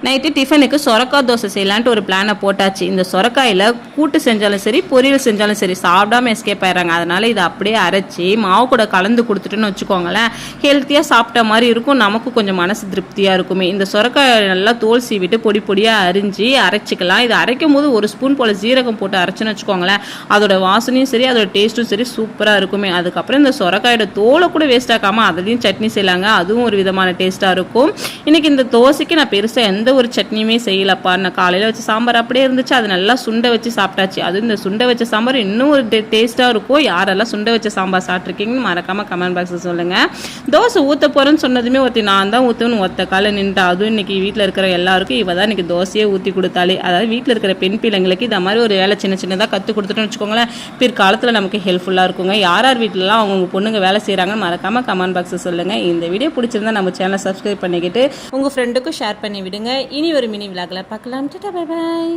Night டிஃபனுக்கு சொரக்காய் தோசை செய்யலான்ட்டு ஒரு பிளானை போட்டாச்சு. இந்த சொரக்காயில் கூட்டு செஞ்சாலும் சரி பொரியல் செஞ்சாலும் சரி சாப்பிடாம எஸ்கேப் ஆயிடுறாங்க. அதனால் இதை அப்படியே அரைச்சி மாவு கூட கலந்து கொடுத்துட்டுன்னு வச்சுக்கோங்களேன், ஹெல்த்தியாக சாப்பிட்ட மாதிரி இருக்கும், நமக்கு கொஞ்சம் மனசு திருப்தியாக இருக்குமே. இந்த சொரக்காய் நல்லா தோல் சீவிட்டு பொடி பொடியாக அரிஞ்சு அரைச்சிக்கலாம். இது அரைக்கும் போது ஒரு ஸ்பூன் போல் ஜீரகம் போட்டு அரைச்சுன்னு வச்சுக்கோங்களேன், அதோட வாசனையும் சரி அதோட டேஸ்ட்டும் சரி சூப்பராக இருக்குமே. அதுக்கப்புறம் இந்த சொரக்காயோட தோலை கூட வேஸ்ட் ஆக்காமல் அதுலேயும் சட்னி செய்யலாங்க, அதுவும் ஒரு விதமான டேஸ்ட்டாக இருக்கும். இன்றைக்கி இந்த தோசைக்கு நான் பெருசாக எந்த ஒரு சட்னியுமே செய்யலப்பா. நான் காலையில் வச்ச சாம்பார் அப்படியே இருந்துச்சு, அது நல்லா சுண்டை வச்சு சாப்பிட்டாச்சு. அதுவும் இந்த சுண்டை வச்ச சாம்பார் இன்னும் ஒரு டேஸ்ட்டாக இருக்கும். யாரெல்லாம் சுண்டை வச்ச சாம்பார் சாப்பிட்ருக்கீங்கன்னு மறக்காமல் கமெண்ட் பாக்ஸில் சொல்லுங்கள். தோசை ஊற்ற போகிறேன்னு சொன்னதுமே நான் தான் ஊற்றுன்னு ஒத்த காலை நின்றுட்டா. அதுவும் இன்றைக்கி வீட்டில் இருக்கிற எல்லாருக்கும் இவ தான் இன்றைக்கி தோசையே ஊற்றி கொடுத்தாலே. அதாவது வீட்டில் இருக்கிற பெண் பிள்ளைங்களுக்கு இந்த மாதிரி ஒரு வேலை சின்ன சின்னதாக கற்றுக் கொடுத்துட்டோன்னு வச்சுக்கோங்களேன், பிற்காலத்தில் நமக்கு ஹெல்ப்ஃபுல்லாக இருக்குங்க. யார் யார் வீட்டிலலாம் அவங்க பொண்ணுங்க வேலை செய்கிறாங்கன்னு மறக்காமல் கமெண்ட் பாக்ஸில் சொல்லுங்கள். இந்த வீடியோ பிடிச்சிருந்தா நம்ம சேனலை சப்ஸ்கிரைப் பண்ணிக்கிட்டு உங்கள் ஃப்ரெண்டுக்கும் ஷேர் பண்ணி விடுங்க. இனி ஒரு மினி விலாகில் பார்க்கலாம். Tata, bye bye.